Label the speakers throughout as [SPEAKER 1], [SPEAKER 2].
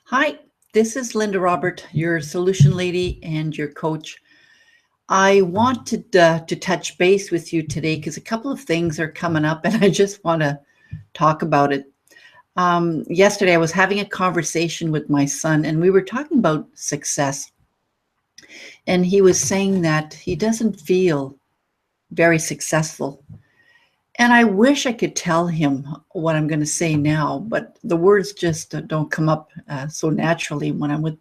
[SPEAKER 1] Hi, this is Linda Robert, your solution lady and your coach. I wanted to touch base with you today because a couple of things are coming up and I just want to talk about it. Yesterday, I was having a conversation with my son and we were talking about success. And he was saying that he doesn't feel very successful. And I wish I could tell him what I'm going to say now, but the words just don't come up so naturally when I'm with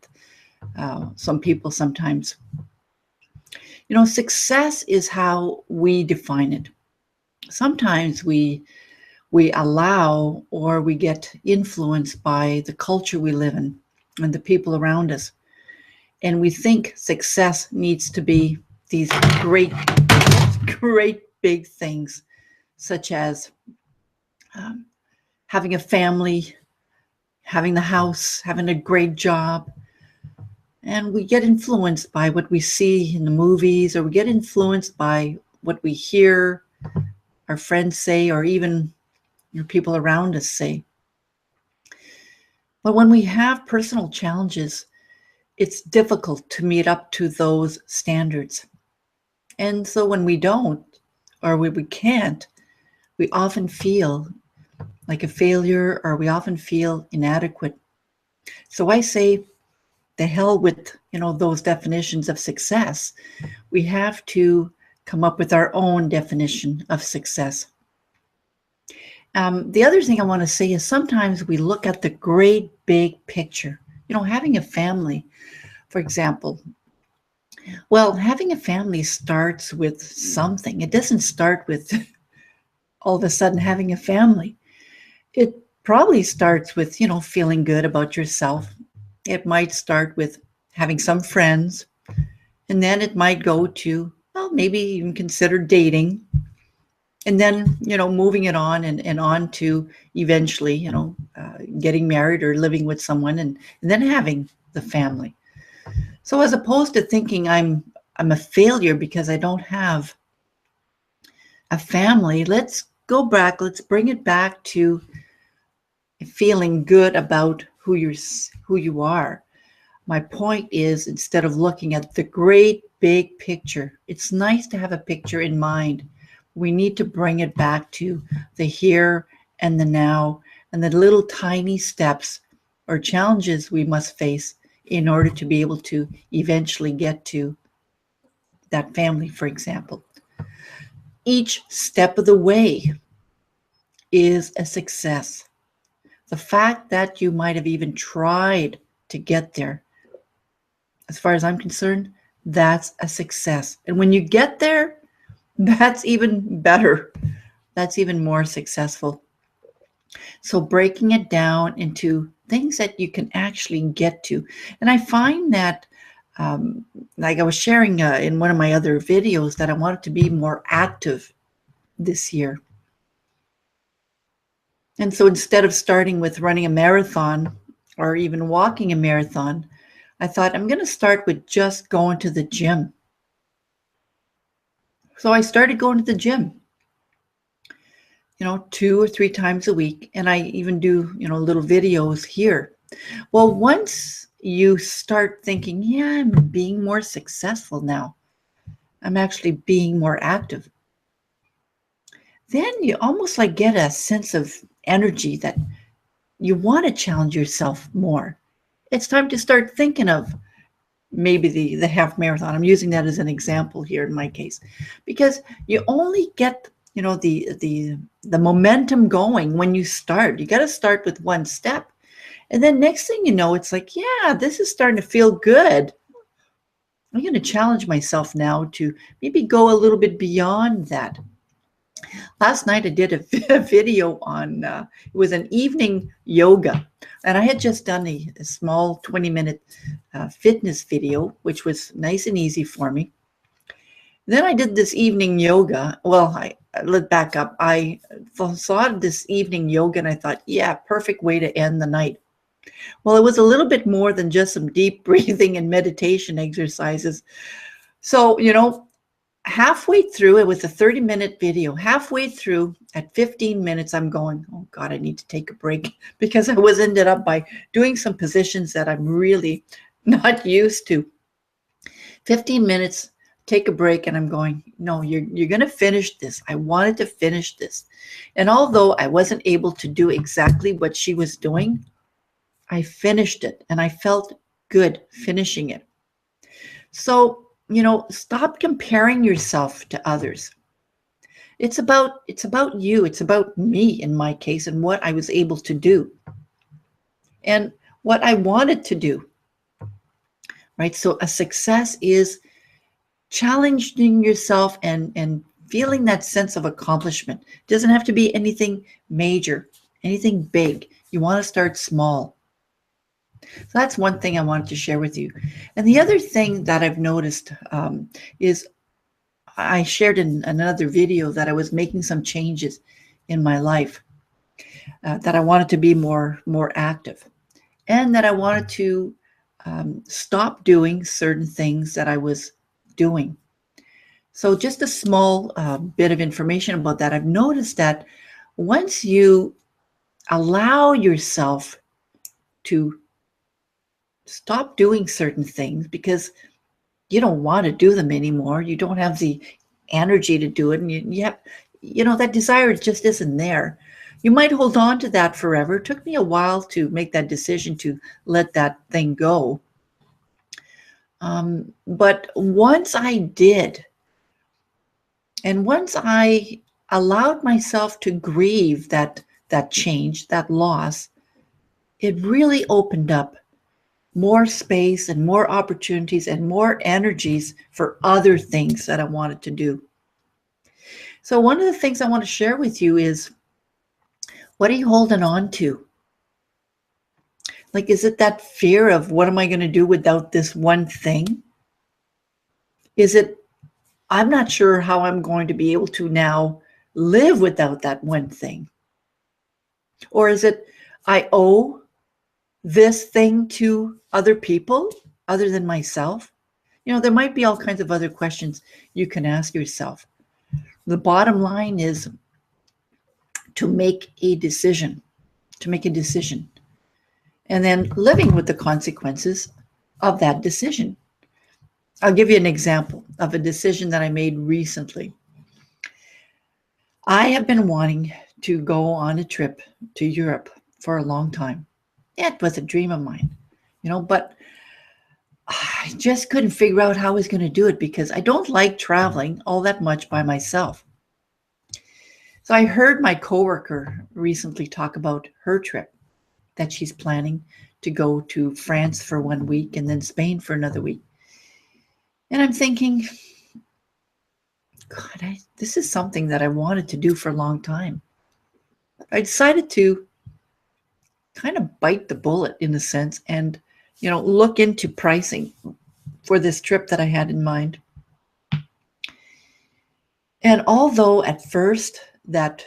[SPEAKER 1] some people sometimes. Success is how we define it. Sometimes we allow or we get influenced by the culture we live in and the people around us. And we think success needs to be these great, great big things, such as um, having a family, having the house, having a great job. And we get influenced by what we see in the movies, or we get influenced by what we hear our friends say, or even people around us say. But when we have personal challenges, it's difficult to meet up to those standards. And so when we don't, or we can't, we often feel like a failure, or we often feel inadequate. So I say, the hell with those definitions of success. We have to come up with our own definition of success. The other thing I want to say is sometimes we look at the great big picture. Having a family, for example. Well, having a family starts with something. It doesn't start with all of a sudden having a family. It probably starts with, feeling good about yourself. It might start with having some friends, and then it might go to, well, maybe even consider dating, and then, moving it on and on to eventually, getting married or living with someone and then having the family. So as opposed to thinking I'm a failure because I don't have a family, let's go back, let's bring it back to feeling good about who you are. My point is, instead of looking at the great big picture, it's nice to have a picture in mind. We need to bring it back to the here and the now and the little tiny steps or challenges we must face in order to be able to eventually get to that family, for example. Each step of the way is a success. The fact that you might have even tried to get there, as far as I'm concerned, that's a success. And when you get there, that's even better. That's even more successful. So breaking it down into things that you can actually get to. And I find that, like I was sharing in one of my other videos, that I wanted to be more active this year. And so instead of starting with running a marathon or even walking a marathon, I thought I'm going to start with just going to the gym. So I started going to the gym, 2 or 3 times a week. And I even do, little videos here. Well, once you start thinking, yeah, I'm being more successful now, I'm actually being more active, then you almost like get a sense of energy that you want to challenge yourself more. It's time to start thinking of maybe the half marathon. I'm using that as an example here in my case, because you only get the momentum going when you start. You got to start with one step, and then next thing you know, it's like, yeah, this is starting to feel good. I'm going to challenge myself now to maybe go a little bit beyond that. Last night I did a video on, it was an evening yoga. And I had just done a small 20-minute fitness video, which was nice and easy for me. Then I did this evening yoga. Well, let's back up. I saw this evening yoga and I thought, yeah, perfect way to end the night. Well, it was a little bit more than just some deep breathing and meditation exercises. So, halfway through, it was a 30-minute video. Halfway through, at 15 minutes, I'm going, oh God, I need to take a break because I was ended up by doing some positions that I'm really not used to. 15 minutes, take a break, and I'm going, no, you're going to finish this. I wanted to finish this. And although I wasn't able to do exactly what she was doing, I finished it and I felt good finishing it. So, stop comparing yourself to others. It's about you. It's about me in my case and what I was able to do and what I wanted to do. Right? So a success is challenging yourself and feeling that sense of accomplishment. It doesn't have to be anything major, anything big. You want to start small. So that's one thing I wanted to share with you. And the other thing that I've noticed is I shared in another video that I was making some changes in my life, that I wanted to be more active, and that I wanted to stop doing certain things that I was doing. So just a small bit of information about that. I've noticed that once you allow yourself to stop doing certain things because you don't want to do them anymore, you don't have the energy to do it, and you have, that desire just isn't there. You might hold on to that forever. It took me a while to make that decision to let that thing go. But once I did, and once I allowed myself to grieve that change, that loss, it really opened up more space and more opportunities and more energies for other things that I wanted to do. So one of the things I want to share with you is, what are you holding on to? Like, is it that fear of what am I going to do without this one thing? Is it, I'm not sure how I'm going to be able to now live without that one thing? Or is it, I owe this thing to other people other than myself? There might be all kinds of other questions you can ask yourself. The bottom line is to make a decision, and then living with the consequences of that decision. I'll give you an example of a decision that I made recently. I have been wanting to go on a trip to Europe for a long time. It was a dream of mine, but I just couldn't figure out how I was going to do it because I don't like traveling all that much by myself. So I heard my coworker recently talk about her trip, that she's planning to go to France for 1 week and then Spain for another week. And I'm thinking, God, this is something that I wanted to do for a long time. I decided to kind of bite the bullet in a sense and, look into pricing for this trip that I had in mind. And although at first that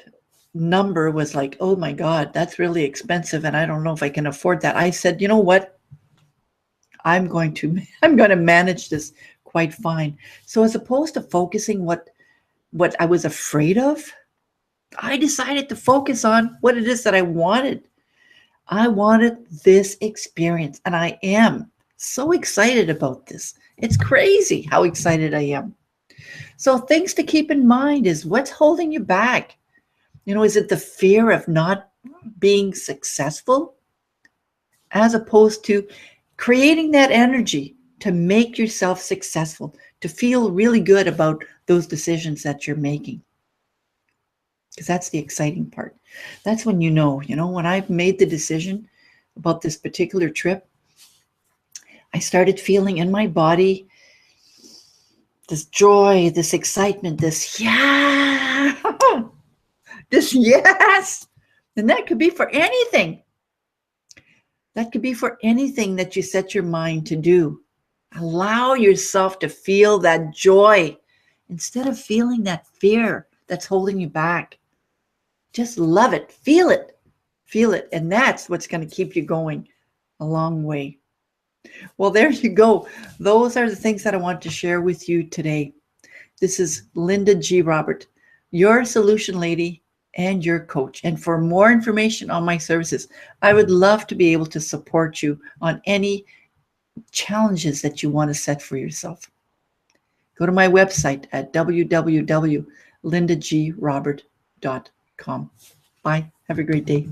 [SPEAKER 1] number was like, oh my God, that's really expensive, and I don't know if I can afford that, I said, you know what? I'm going to manage this quite fine. So as opposed to focusing what I was afraid of, I decided to focus on what it is that I wanted. I wanted this experience, and I am so excited about this. It's crazy how excited I am. So things to keep in mind is, what's holding you back? Is it the fear of not being successful, as opposed to creating that energy to make yourself successful, to feel really good about those decisions that you're making? Because that's the exciting part. That's when when I've made the decision about this particular trip, I started feeling in my body this joy, this excitement, this this yes. And that could be for anything. That could be for anything that you set your mind to do. Allow yourself to feel that joy instead of feeling that fear that's holding you back. Just love it. Feel it. And that's what's going to keep you going a long way. Well, there you go. Those are the things that I want to share with you today. This is Linda G. Robert, your solution lady and your coach. And for more information on my services, I would love to be able to support you on any challenges that you want to set for yourself. Go to my website at www.lindagrobert.com. Bye. Have a great day.